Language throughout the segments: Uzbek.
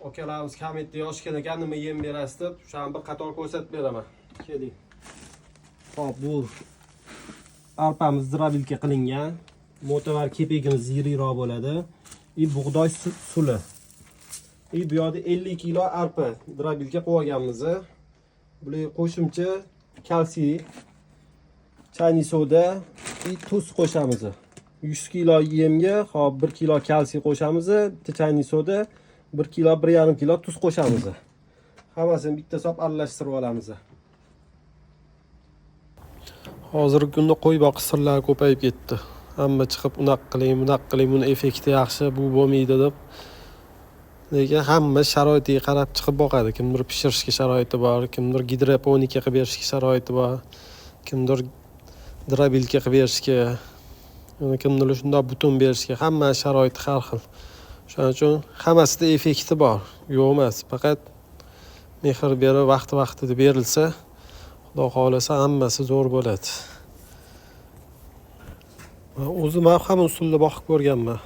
akalarimiz kommentda yozishgan ekan nima yem berasiz deb, o'shani bir qator ko'rsatib beraman. Keling. Xo'p, bu arpamiz zirabilka qilingan. Mo'tavar kepigimiz yiriroq bo'ladi. Bug'doy suli. Bu yerda 50 kilo arpa zirabilka qo'yganmiz. Bular qo'shimcha kalsiy, chayniy soda, tuz qo'shamiz. 100 kilo yemga hop 1 kilo kalsiy qo'shamiz, chayniy soda, 1 kilo 1,5 kilo tuz qo'shamiz. Hammasini bitta solib aralashtirib olamiz. Hozirgi kunda qo'y boqish sirlari ko'payib ketdi. Hamma chiqib unaqa qiling, buni effekti yaxshi, bu bo'lmaydi deb. Lekin hamma sharoitiga qarab chiqib boqadi. Kimdir pishirishga sharoiti bor, kimdir gidroponika qilib berishga sharoiti bor, kimdir zirabilka qilib berishga, kimdir shunday butun berishga, hamma sharoiti har xil. Shuning uchun hammasida effekti bor, yo'q emas. Faqat mehr berib vaqti-vaqtida berilsa, Xudo xolasa hammasi zo'r bo'ladi. O'zim ham usulda boqib ko'rganman.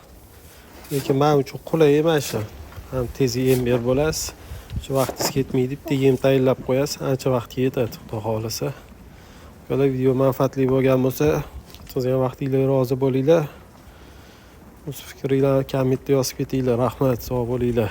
Lekin men uchun qulay emas shu. Ham tez yem berib bo'lasiz. Shu vaqtingiz ketmaydi, bitta yem tayyorlab qo'yasiz, ancha vaqtga yetadi, Xudo xolasa. Agar video manfaatli bo'lgan bo'lsa, sizga vaqtingizga rozi bo'linglar. O'z fikringlarni kommentda yozib ketinglar. Rahmat, sog' bo'linglar.